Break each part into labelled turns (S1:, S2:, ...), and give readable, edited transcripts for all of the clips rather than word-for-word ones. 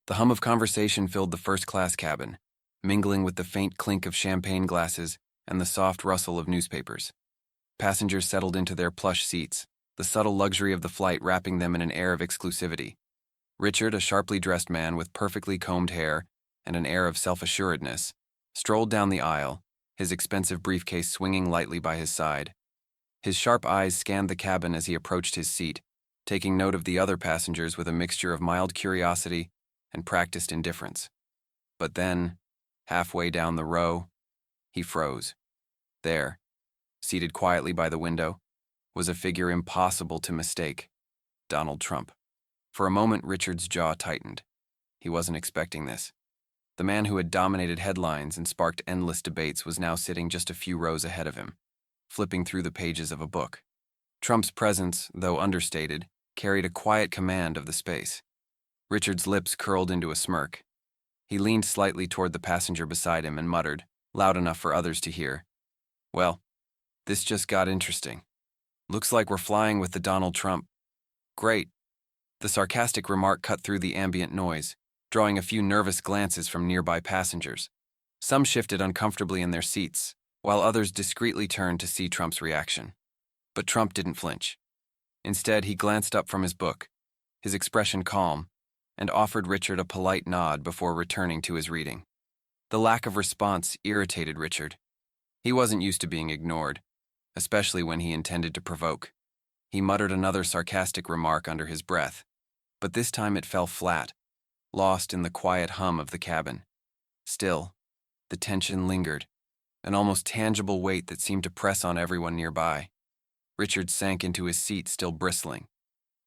S1: The hum of conversation filled the first-class cabin, mingling with the faint clink of champagne glasses and the soft rustle of newspapers. Passengers settled into their plush seats, the subtle luxury of the flight wrapping them in an air of exclusivity. Richard, a sharply dressed man with perfectly combed hair and an air of self-assuredness, strolled down the aisle, his expensive briefcase swinging lightly by his side. His sharp eyes scanned the cabin as he approached his seat, taking note of the other passengers with a mixture of mild curiosity and practiced indifference. But then, halfway down the row, he froze. There, seated quietly by the window, was a figure impossible to mistake: Donald Trump. For a moment, Richard's jaw tightened. He wasn't expecting this. The man who had dominated headlines and sparked endless debates was now sitting just a few rows ahead of him, flipping through the pages of a book. Trump's presence, though understated, carried a quiet command of the space. Richard's lips curled into a smirk. He leaned slightly toward the passenger beside him and muttered, loud enough for others to hear, "Well, this just got interesting. Looks like we're flying with the Donald Trump." "Great." The sarcastic remark cut through the ambient noise, drawing a few nervous glances from nearby passengers. Some shifted uncomfortably in their seats, while others discreetly turned to see Trump's reaction. But Trump didn't flinch. Instead, he glanced up from his book, his expression calm, and offered Richard a polite nod before returning to his reading. The lack of response irritated Richard. He wasn't used to being ignored, especially when he intended to provoke. He muttered another sarcastic remark under his breath, but this time it fell flat, lost in the quiet hum of the cabin. Still, the tension lingered, an almost tangible weight that seemed to press on everyone nearby. Richard sank into his seat, still bristling.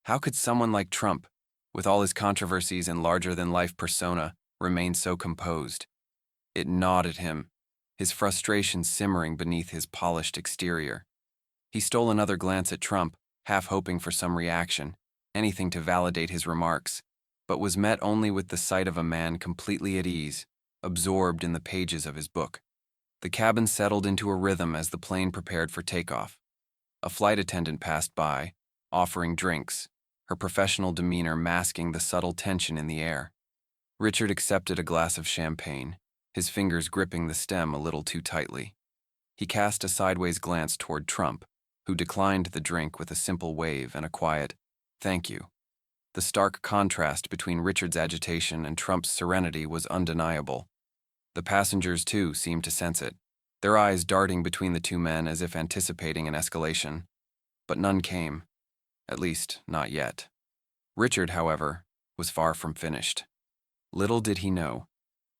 S1: How could someone like Trump, with all his controversies and larger-than-life persona, remain so composed? It gnawed at him, his frustration simmering beneath his polished exterior. He stole another glance at Trump, half hoping for some reaction, anything to validate his remarks, but was met only with the sight of a man completely at ease, absorbed in the pages of his book. The cabin settled into a rhythm as the plane prepared for takeoff. A flight attendant passed by, offering drinks, her professional demeanor masking the subtle tension in the air. Richard accepted a glass of champagne, his fingers gripping the stem a little too tightly. He cast a sideways glance toward Trump, who declined the drink with a simple wave and a quiet, "Thank you." The stark contrast between Richard's agitation and Trump's serenity was undeniable. The passengers, too, seemed to sense it, their eyes darting between the two men as if anticipating an escalation. But none came, at least not yet. Richard, however, was far from finished. Little did he know,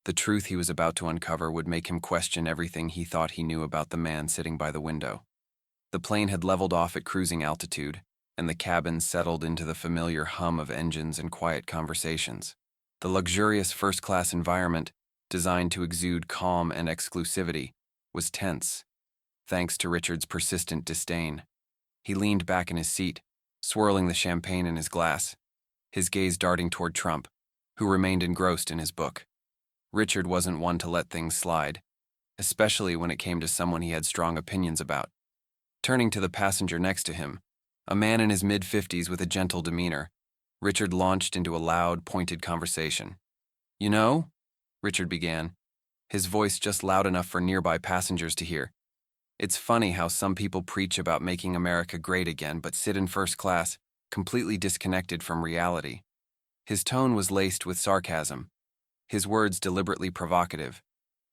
S1: the truth he was about to uncover would make him question everything he thought he knew about the man sitting by the window. The plane had leveled off at cruising altitude, and the cabin settled into the familiar hum of engines and quiet conversations. The luxurious first-class environment, designed to exude calm and exclusivity, was tense, thanks to Richard's persistent disdain. He leaned back in his seat, swirling the champagne in his glass, his gaze darting toward Trump, who remained engrossed in his book. Richard wasn't one to let things slide, especially when it came to someone he had strong opinions about. Turning to the passenger next to him, a man in his mid-50s with a gentle demeanor, Richard launched into a loud, pointed conversation. "You know," Richard began, his voice just loud enough for nearby passengers to hear, "it's funny how some people preach about making America great again but sit in first class, completely disconnected from reality." His tone was laced with sarcasm, his words deliberately provocative.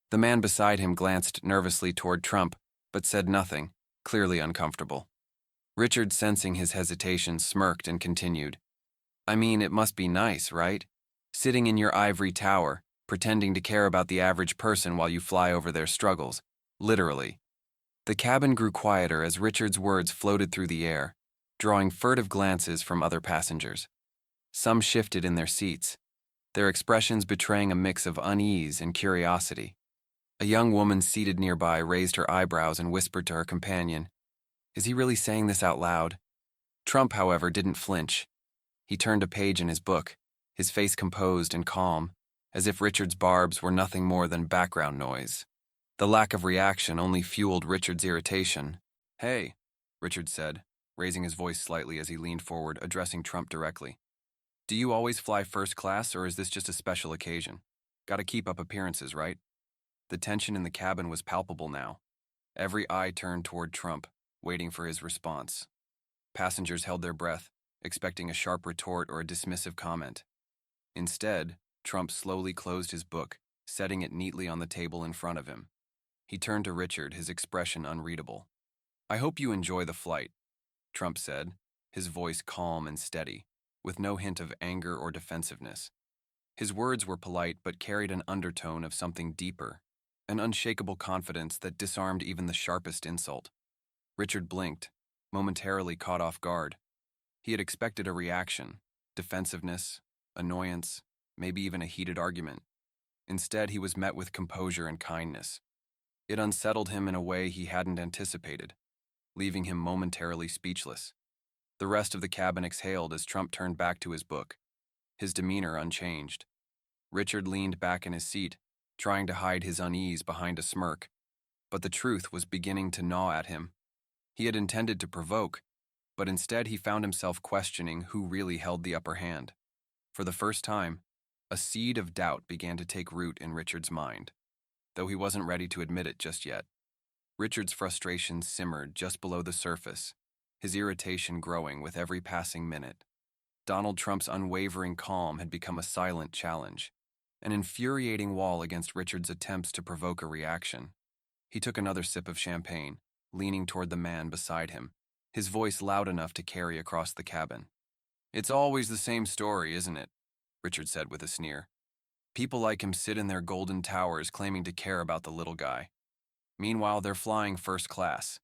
S1: The man beside him glanced nervously toward Trump, but said nothing, clearly uncomfortable. Richard, sensing his hesitation, smirked and continued, "I mean, it must be nice, right? Sitting in your ivory tower, pretending to care about the average person while you fly over their struggles, literally." The cabin grew quieter as Richard's words floated through the air, drawing furtive glances from other passengers. Some shifted in their seats, their expressions betraying a mix of unease and curiosity. A young woman seated nearby raised her eyebrows and whispered to her companion, "Is he really saying this out loud?" Trump, however, didn't flinch. He turned a page in his book, his face composed and calm, as if Richard's barbs were nothing more than background noise. The lack of reaction only fueled Richard's irritation. "Hey," Richard said, raising his voice slightly as he leaned forward, addressing Trump directly. Do you always fly first class, or is this just a special occasion? Gotta keep up appearances, right? The tension in the cabin was palpable now. Every eye turned toward Trump, waiting for his response. Passengers held their breath, expecting a sharp retort or a dismissive comment. Instead, Trump slowly closed his book, setting it neatly on the table in front of him. He turned to Richard, his expression unreadable. "I hope you enjoy the flight," Trump said, his voice calm and steady, with no hint of anger or defensiveness. His words were polite but carried an undertone of something deeper, an unshakable confidence that disarmed even the sharpest insult. Richard blinked, momentarily caught off guard. He had expected a reaction, defensiveness, annoyance, maybe even a heated argument. Instead, he was met with composure and kindness. It unsettled him in a way he hadn't anticipated, leaving him momentarily speechless. The rest of the cabin exhaled as Trump turned back to his book, his demeanor unchanged. Richard leaned back in his seat, trying to hide his unease behind a smirk, but the truth was beginning to gnaw at him. He had intended to provoke, but instead he found himself questioning who really held the upper hand. For the first time, a seed of doubt began to take root in Richard's mind, though he wasn't ready to admit it just yet. Richard's frustration simmered just below the surface, his irritation growing with every passing minute. Donald Trump's unwavering calm had become a silent challenge, an infuriating wall against Richard's attempts to provoke a reaction. He took another sip of champagne, leaning toward the man beside him, his voice loud enough to carry across the cabin. "It's always the same story, isn't it?" Richard said with a sneer. "People like him sit in their golden towers claiming to care about the little guy. Meanwhile, they're flying first class,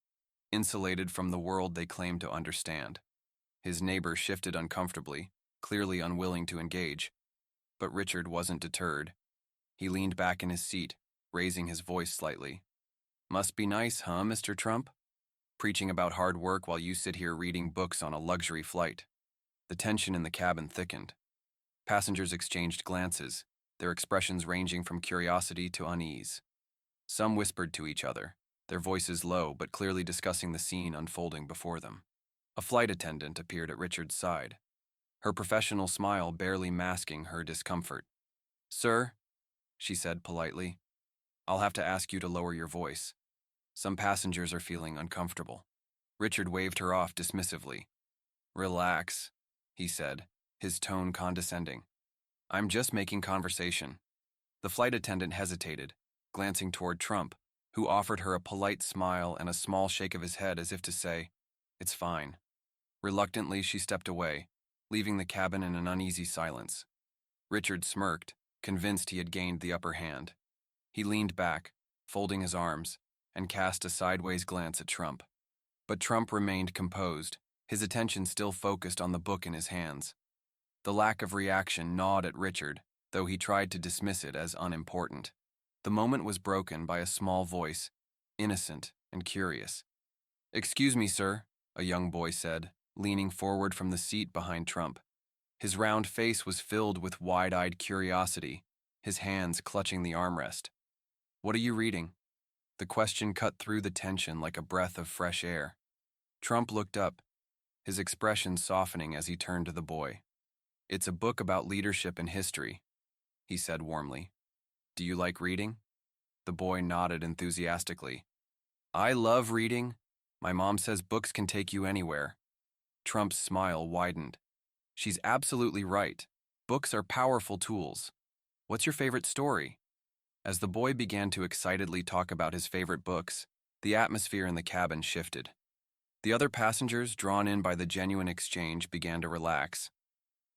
S1: insulated from the world they claim to understand." His neighbor shifted uncomfortably, clearly unwilling to engage. But Richard wasn't deterred. He leaned back in his seat, raising his voice slightly. "Must be nice, huh, Mr. Trump? Preaching about hard work while you sit here reading books on a luxury flight." The tension in the cabin thickened. Passengers exchanged glances, their expressions ranging from curiosity to unease. Some whispered to each other, their voices low but clearly discussing the scene unfolding before them. A flight attendant appeared at Richard's side, her professional smile barely masking her discomfort. "Sir," she said politely, "I'll have to ask you to lower your voice. Some passengers are feeling uncomfortable." Richard waved her off dismissively. "Relax," he said, his tone condescending. "I'm just making conversation." The flight attendant hesitated, glancing toward Trump, who offered her a polite smile and a small shake of his head as if to say, "It's fine." Reluctantly, she stepped away, leaving the cabin in an uneasy silence. Richard smirked, convinced he had gained the upper hand. He leaned back, folding his arms, and cast a sideways glance at Trump. But Trump remained composed, his attention still focused on the book in his hands. The lack of reaction gnawed at Richard, though he tried to dismiss it as unimportant. The moment was broken by a small voice, innocent and curious. "Excuse me, sir," a young boy said, leaning forward from the seat behind Trump. His round face was filled with wide-eyed curiosity, his hands clutching the armrest. "What are you reading?" The question cut through the tension like a breath of fresh air. Trump looked up, his expression softening as he turned to the boy. "It's a book about leadership and history," he said warmly. "Do you like reading?" The boy nodded enthusiastically. "I love reading. My mom says books can take you anywhere." Trump's smile widened. "She's absolutely right. Books are powerful tools. What's your favorite story?" As the boy began to excitedly talk about his favorite books, the atmosphere in the cabin shifted. The other passengers, drawn in by the genuine exchange, began to relax.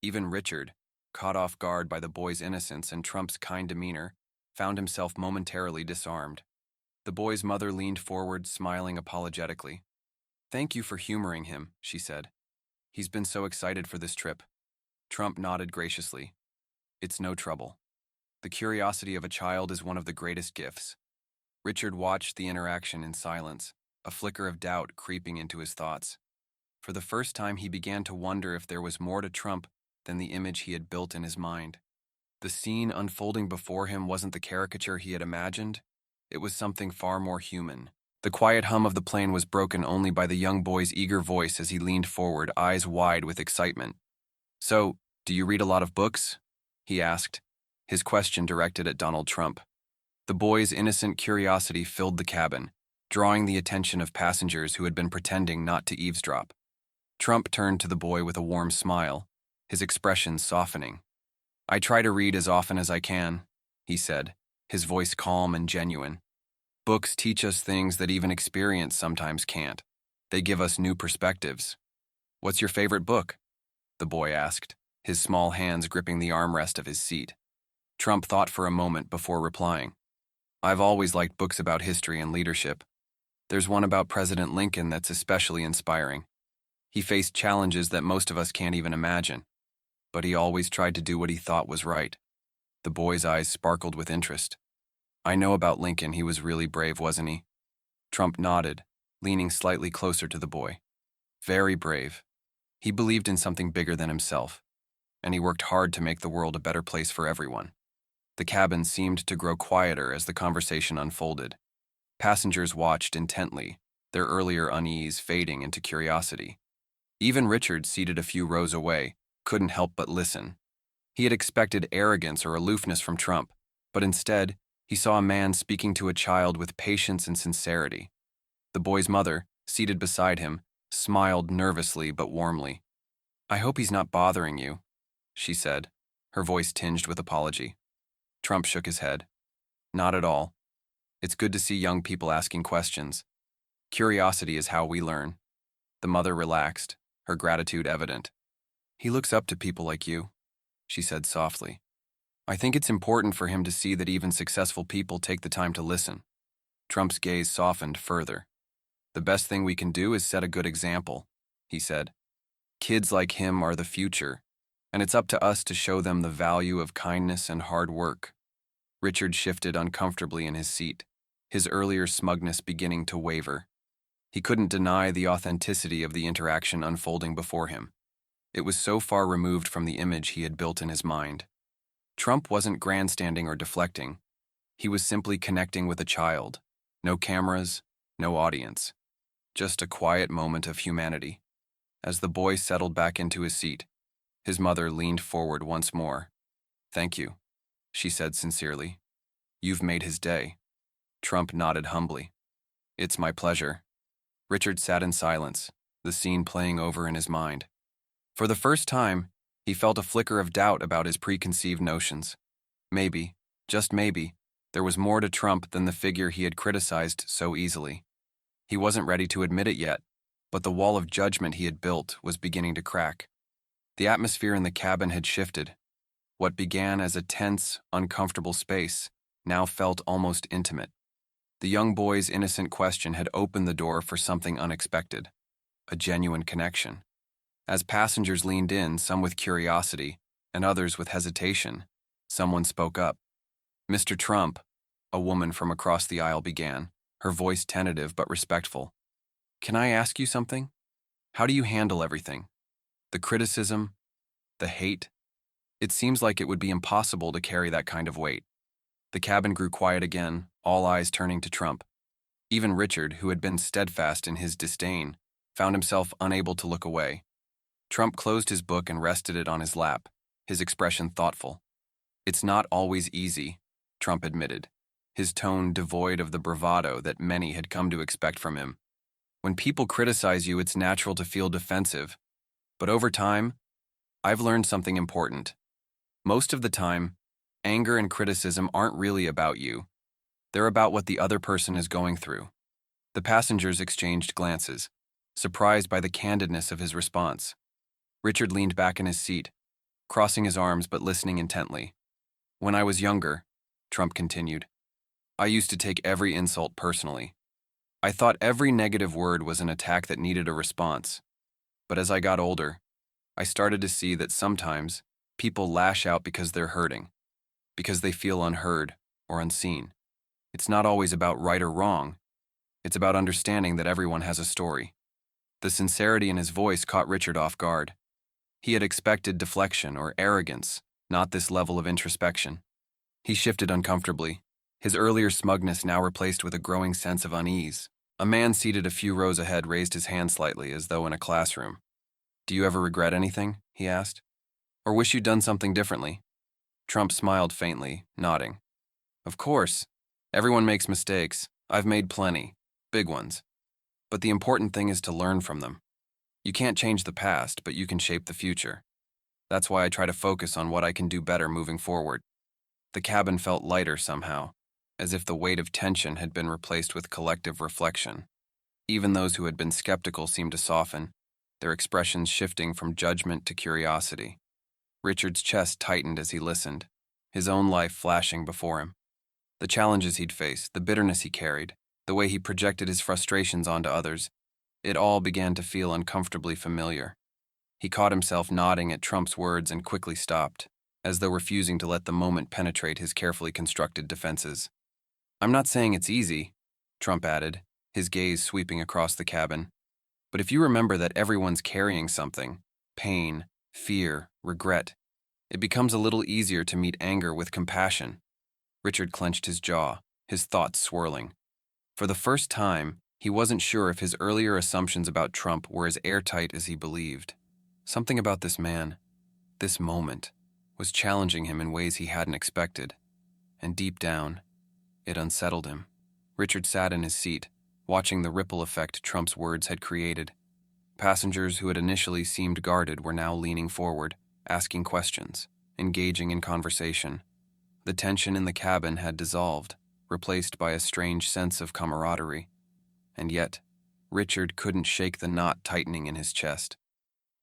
S1: Even Richard, caught off guard by the boy's innocence and Trump's kind demeanor, found himself momentarily disarmed. The boy's mother leaned forward, smiling apologetically. "Thank you for humoring him," she said. "He's been so excited for this trip." Trump nodded graciously. "It's no trouble. The curiosity of a child is one of the greatest gifts." Richard watched the interaction in silence, a flicker of doubt creeping into his thoughts. For the first time, he began to wonder if there was more to Trump than the image he had built in his mind. The scene unfolding before him wasn't the caricature he had imagined. It was something far more human. The quiet hum of the plane was broken only by the young boy's eager voice as he leaned forward, eyes wide with excitement. "So, "Do you read a lot of books?" he asked, his question directed at Donald Trump. The boy's innocent curiosity filled the cabin, drawing the attention of passengers who had been pretending not to eavesdrop. Trump turned to the boy with a warm smile, his expression softening. "I try to read as often as I can," he said, his voice calm and genuine. "Books teach us things that even experience sometimes can't. They give us new perspectives." "What's your favorite book?" the boy asked, his small hands gripping the armrest of his seat. Trump thought for a moment before replying. "I've always liked books about history and leadership. There's one about President Lincoln that's especially inspiring. He faced challenges that most of us can't even imagine, but he always tried to do what he thought was right." The boy's eyes sparkled with interest. "I know about Lincoln. He was really brave, wasn't he?" Trump nodded, leaning slightly closer to the boy. "Very brave. He believed in something bigger than himself, and he worked hard to make the world a better place for everyone." The cabin seemed to grow quieter as the conversation unfolded. Passengers watched intently, their earlier unease fading into curiosity. Even Richard, seated a few rows away, couldn't help but listen. He had expected arrogance or aloofness from Trump, but instead, he saw a man speaking to a child with patience and sincerity. The boy's mother, seated beside him, smiled nervously but warmly. "I hope he's not bothering you," she said, her voice tinged with apology. Trump shook his head. "Not at all. It's good to see young people asking questions. Curiosity is how we learn." The mother relaxed, her gratitude evident. "He looks up to people like you," she said softly. "I think it's important for him to see that even successful people take the time to listen." Trump's gaze softened further. "The best thing we can do is set a good example," he said. "Kids like him are the future, and it's up to us to show them the value of kindness and hard work." Richard shifted uncomfortably in his seat, his earlier smugness beginning to waver. He couldn't deny the authenticity of the interaction unfolding before him. It was so far removed from the image he had built in his mind. Trump wasn't grandstanding or deflecting. He was simply connecting with a child. No cameras, no audience. Just a quiet moment of humanity. As the boy settled back into his seat, his mother leaned forward once more. "Thank you," she said sincerely. "You've made his day." Trump nodded humbly. "It's my pleasure." Richard sat in silence, the scene playing over in his mind. For the first time, he felt a flicker of doubt about his preconceived notions. Maybe, just maybe, there was more to Trump than the figure he had criticized so easily. He wasn't ready to admit it yet, but the wall of judgment he had built was beginning to crack. The atmosphere in the cabin had shifted. What began as a tense, uncomfortable space now felt almost intimate. The young boy's innocent question had opened the door for something unexpected, a genuine connection. As passengers leaned in, some with curiosity and others with hesitation, someone spoke up. "Mr. Trump," a woman from across the aisle began, her voice tentative but respectful. "Can I ask you something? How do you handle everything? The criticism, the hate? It seems like it would be impossible to carry that kind of weight." The cabin grew quiet again, all eyes turning to Trump. Even Richard, who had been steadfast in his disdain, found himself unable to look away. Trump closed his book and rested it on his lap, his expression thoughtful. "It's not always easy," Trump admitted, his tone devoid of the bravado that many had come to expect from him. "When people criticize you, it's natural to feel defensive. But over time, I've learned something important. Most of the time, anger and criticism aren't really about you. They're about what the other person is going through." The passengers exchanged glances, surprised by the candidness of his response. Richard leaned back in his seat, crossing his arms but listening intently. "When I was younger," Trump continued, "I used to take every insult personally. I thought every negative word was an attack that needed a response. But as I got older, I started to see that sometimes people lash out because they're hurting, because they feel unheard or unseen. It's not always about right or wrong. It's about understanding that everyone has a story." The sincerity in his voice caught Richard off guard. He had expected deflection or arrogance, not this level of introspection. He shifted uncomfortably, his earlier smugness now replaced with a growing sense of unease. A man seated a few rows ahead raised his hand slightly, as though in a classroom. "Do you ever regret anything?" he asked. Or wish you'd done something differently? Trump smiled faintly, nodding. Of course. Everyone makes mistakes. I've made plenty. Big ones. But the important thing is to learn from them. You can't change the past, but you can shape the future. That's why I try to focus on what I can do better moving forward. The cabin felt lighter somehow, as if the weight of tension had been replaced with collective reflection. Even those who had been skeptical seemed to soften, their expressions shifting from judgment to curiosity. Richard's chest tightened as he listened, his own life flashing before him. The challenges he'd faced, the bitterness he carried, the way he projected his frustrations onto others, it all began to feel uncomfortably familiar. He caught himself nodding at Trump's words and quickly stopped, as though refusing to let the moment penetrate his carefully constructed defenses. I'm not saying it's easy, Trump added, his gaze sweeping across the cabin. But if you remember that everyone's carrying something, pain, fear, regret, it becomes a little easier to meet anger with compassion. Richard clenched his jaw, his thoughts swirling. For the first time, he wasn't sure if his earlier assumptions about Trump were as airtight as he believed. Something about this man, this moment, was challenging him in ways he hadn't expected. And deep down, it unsettled him. Richard sat in his seat, watching the ripple effect Trump's words had created. Passengers who had initially seemed guarded were now leaning forward, asking questions, engaging in conversation. The tension in the cabin had dissolved, replaced by a strange sense of camaraderie. And yet, Richard couldn't shake the knot tightening in his chest.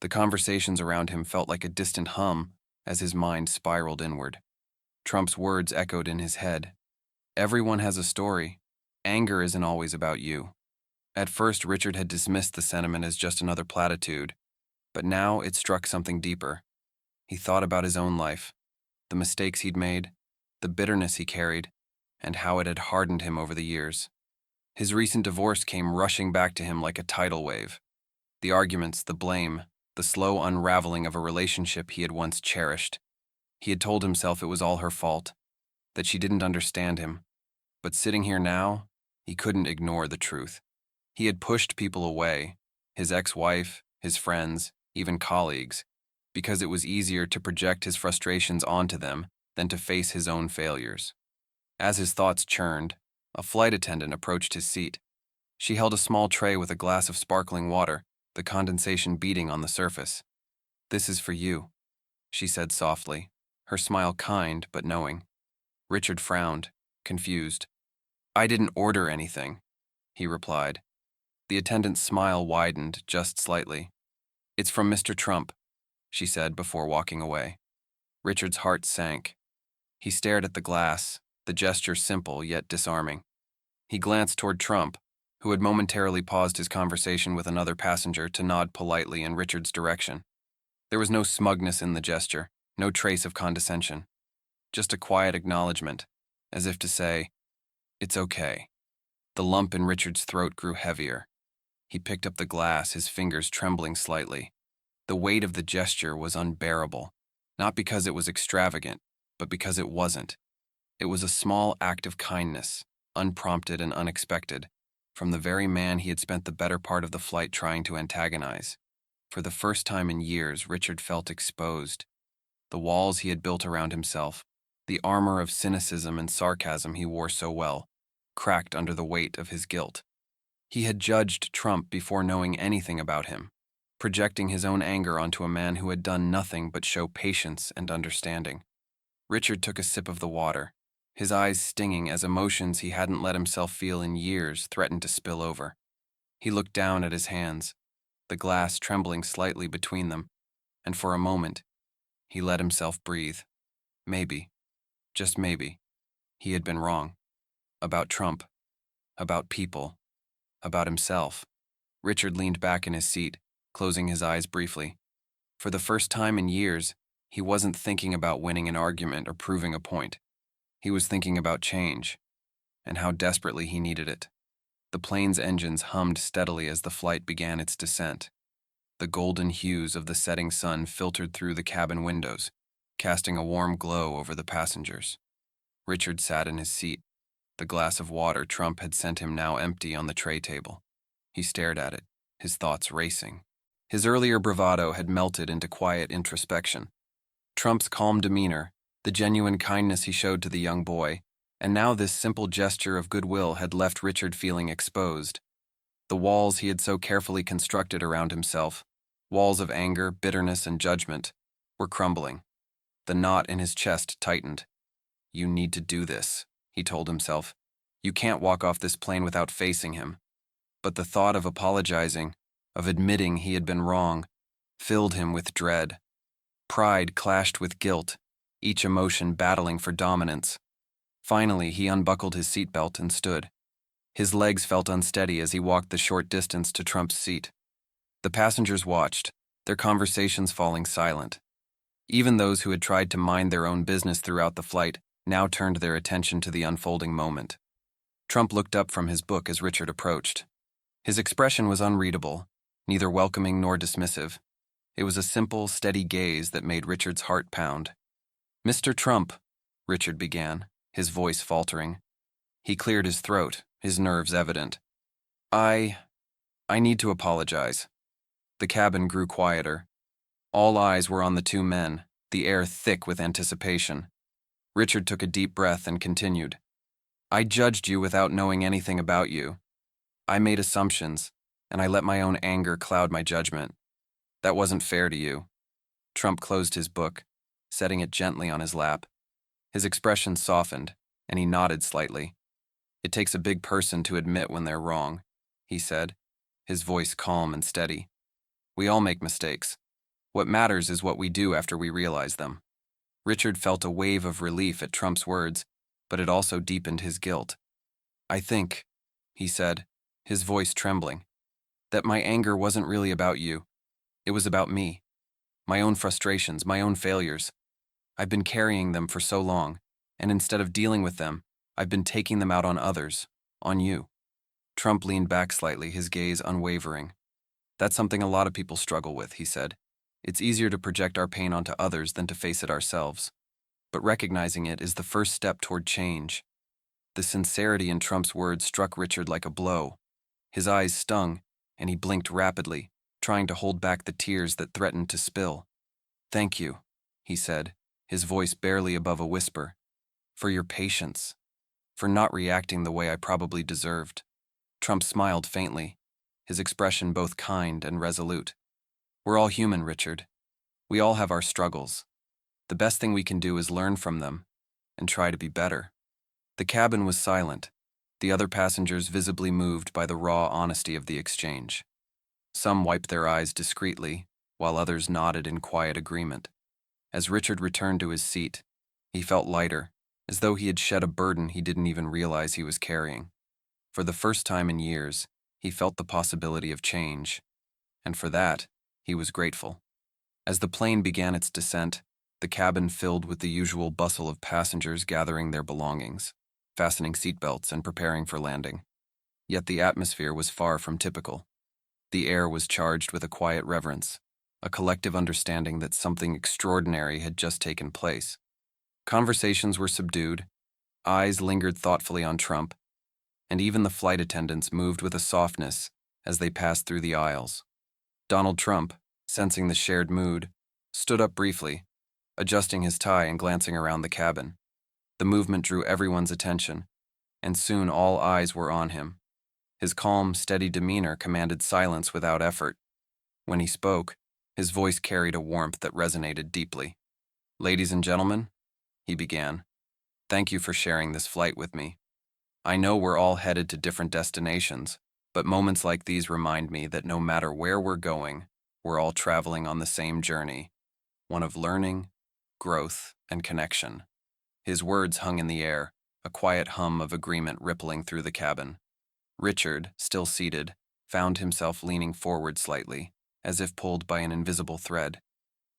S1: The conversations around him felt like a distant hum as his mind spiraled inward. Trump's words echoed in his head. Everyone has a story. Anger isn't always about you. At first, Richard had dismissed the sentiment as just another platitude, but now it struck something deeper. He thought about his own life, the mistakes he'd made, the bitterness he carried, and how it had hardened him over the years. His recent divorce came rushing back to him like a tidal wave. The arguments, the blame, the slow unraveling of a relationship he had once cherished. He had told himself it was all her fault, that she didn't understand him. But sitting here now, he couldn't ignore the truth. He had pushed people away, his ex-wife, his friends, even colleagues, because it was easier to project his frustrations onto them than to face his own failures. As his thoughts churned, a flight attendant approached his seat. She held a small tray with a glass of sparkling water, the condensation beating on the surface. "This is for you," she said softly, her smile kind but knowing. Richard frowned, confused. "I didn't order anything," he replied. The attendant's smile widened just slightly. "It's from Mr. Trump," she said before walking away. Richard's heart sank. He stared at the glass, the gesture simple yet disarming. He glanced toward Trump, who had momentarily paused his conversation with another passenger to nod politely in Richard's direction. There was no smugness in the gesture, no trace of condescension. Just a quiet acknowledgement, as if to say, "It's okay." The lump in Richard's throat grew heavier. He picked up the glass, his fingers trembling slightly. The weight of the gesture was unbearable, not because it was extravagant, but because it wasn't. It was a small act of kindness, unprompted and unexpected, from the very man he had spent the better part of the flight trying to antagonize. For the first time in years, Richard felt exposed. The walls he had built around himself, the armor of cynicism and sarcasm he wore so well, cracked under the weight of his guilt. He had judged Trump before knowing anything about him, projecting his own anger onto a man who had done nothing but show patience and understanding. Richard took a sip of the water, his eyes stinging as emotions he hadn't let himself feel in years threatened to spill over. He looked down at his hands, the glass trembling slightly between them, and for a moment, he let himself breathe. Maybe, just maybe, he had been wrong. About Trump, about people, about himself. Richard leaned back in his seat, closing his eyes briefly. For the first time in years, he wasn't thinking about winning an argument or proving a point. He was thinking about change, and how desperately he needed it. The plane's engines hummed steadily as the flight began its descent. The golden hues of the setting sun filtered through the cabin windows, casting a warm glow over the passengers. Richard sat in his seat, the glass of water Trump had sent him now empty on the tray table. He stared at it, his thoughts racing. His earlier bravado had melted into quiet introspection. Trump's calm demeanor, the genuine kindness he showed to the young boy, and now this simple gesture of goodwill had left Richard feeling exposed. The walls he had so carefully constructed around himself, walls of anger, bitterness, and judgment, were crumbling. The knot in his chest tightened. "You need to do this," he told himself. "You can't walk off this plane without facing him." But the thought of apologizing, of admitting he had been wrong, filled him with dread. Pride clashed with guilt, each emotion battling for dominance. Finally, he unbuckled his seatbelt and stood. His legs felt unsteady as he walked the short distance to Trump's seat. The passengers watched, their conversations falling silent. Even those who had tried to mind their own business throughout the flight now turned their attention to the unfolding moment. Trump looked up from his book as Richard approached. His expression was unreadable, neither welcoming nor dismissive. It was a simple, steady gaze that made Richard's heart pound. "Mr. Trump," Richard began, his voice faltering. He cleared his throat, his nerves evident. I need to apologize." The cabin grew quieter. All eyes were on the two men, the air thick with anticipation. Richard took a deep breath and continued. "I judged you without knowing anything about you. I made assumptions, and I let my own anger cloud my judgment. That wasn't fair to you." Trump closed his book, setting it gently on his lap. His expression softened, and he nodded slightly. "It takes a big person to admit when they're wrong," he said, his voice calm and steady. "We all make mistakes. What matters is what we do after we realize them." Richard felt a wave of relief at Trump's words, but it also deepened his guilt. "I think," he said, his voice trembling, "that my anger wasn't really about you. It was about me. My own frustrations, my own failures. I've been carrying them for so long, and instead of dealing with them, I've been taking them out on others, on you." Trump leaned back slightly, his gaze unwavering. "That's something a lot of people struggle with," he said. "It's easier to project our pain onto others than to face it ourselves. But recognizing it is the first step toward change." The sincerity in Trump's words struck Richard like a blow. His eyes stung, and he blinked rapidly, trying to hold back the tears that threatened to spill. "Thank you," he said, his voice barely above a whisper, "for your patience, for not reacting the way I probably deserved." Trump smiled faintly, his expression both kind and resolute. "We're all human, Richard. We all have our struggles. The best thing we can do is learn from them and try to be better." The cabin was silent, the other passengers visibly moved by the raw honesty of the exchange. Some wiped their eyes discreetly, while others nodded in quiet agreement. As Richard returned to his seat, he felt lighter, as though he had shed a burden he didn't even realize he was carrying. For the first time in years, he felt the possibility of change, and for that, he was grateful. As the plane began its descent, the cabin filled with the usual bustle of passengers gathering their belongings, fastening seatbelts and preparing for landing. Yet the atmosphere was far from typical. The air was charged with a quiet reverence, a collective understanding that something extraordinary had just taken place. Conversations were subdued, eyes lingered thoughtfully on Trump, and even the flight attendants moved with a softness as they passed through the aisles. Donald Trump, sensing the shared mood, stood up briefly, adjusting his tie and glancing around the cabin. The movement drew everyone's attention, and soon all eyes were on him. His calm, steady demeanor commanded silence without effort. When he spoke, his voice carried a warmth that resonated deeply. "Ladies and gentlemen," he began, "thank you for sharing this flight with me. I know we're all headed to different destinations, but moments like these remind me that no matter where we're going, we're all traveling on the same journey, one of learning, growth, and connection." His words hung in the air, a quiet hum of agreement rippling through the cabin. Richard, still seated, found himself leaning forward slightly, as if pulled by an invisible thread.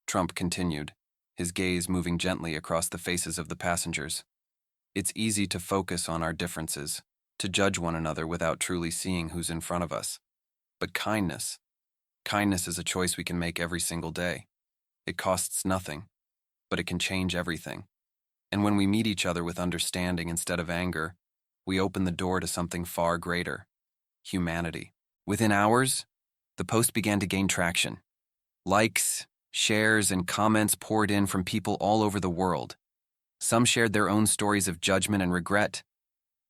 S1: Trump continued, his gaze moving gently across the faces of the passengers. "It's easy to focus on our differences, to judge one another without truly seeing who's in front of us. But kindness is a choice we can make every single day. It costs nothing, but it can change everything. And when we meet each other with understanding instead of anger, we open the door to something far greater: humanity." Within hours, the post began to gain traction. Likes, Shares and comments poured in from people all over the world. Some shared their own stories of judgment and regret,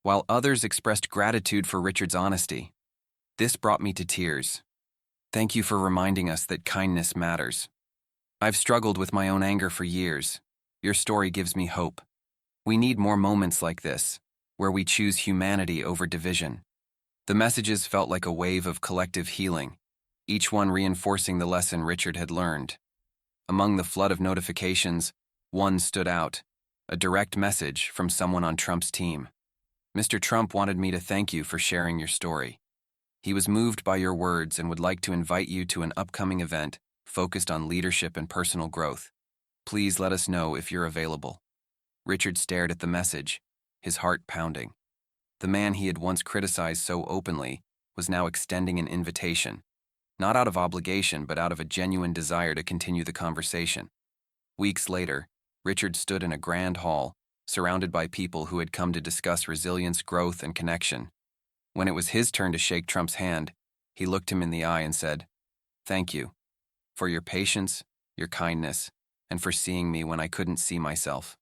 S1: while others expressed gratitude for Richard's honesty. This brought me to tears. Thank you for reminding us that kindness matters. I've struggled with my own anger for years. Your story gives me hope. We need more moments like this, where we choose humanity over division. The messages felt like a wave of collective healing, each one reinforcing the lesson Richard had learned. Among the flood of notifications, one stood out, a direct message from someone on Trump's team. Mr. Trump wanted me to thank you for sharing your story. He was moved by your words and would like to invite you to an upcoming event focused on leadership and personal growth. Please let us know if you're available. Richard stared at the message, his heart pounding. The man he had once criticized so openly was now extending an invitation, not out of obligation but out of a genuine desire to continue the conversation. Weeks later, Richard stood in a grand hall, surrounded by people who had come to discuss resilience, growth, and connection. When it was his turn to shake Trump's hand, he looked him in the eye and said, "Thank you for your patience, your kindness, and for seeing me when I couldn't see myself."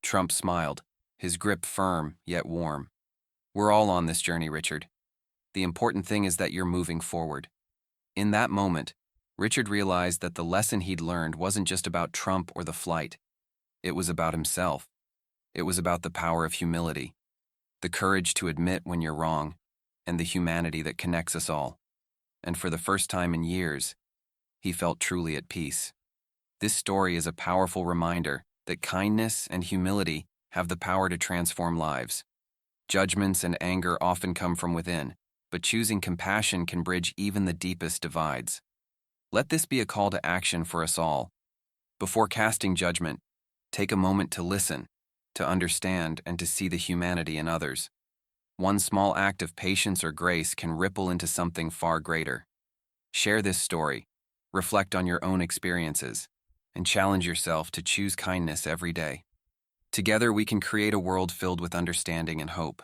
S1: Trump smiled, his grip firm yet warm. "We're all on this journey, Richard. The important thing is that you're moving forward." In that moment, Richard realized that the lesson he'd learned wasn't just about Trump or the flight. It was about himself. It was about the power of humility, the courage to admit when you're wrong, and the humanity that connects us all. And for the first time in years, he felt truly at peace. This story is a powerful reminder that kindness and humility have the power to transform lives. Judgments and anger often come from within, but choosing compassion can bridge even the deepest divides. Let this be a call to action for us all. Before casting judgment, take a moment to listen, to understand, and to see the humanity in others. One small act of patience or grace can ripple into something far greater. Share this story, reflect on your own experiences, and challenge yourself to choose kindness every day. Together we can create a world filled with understanding and hope.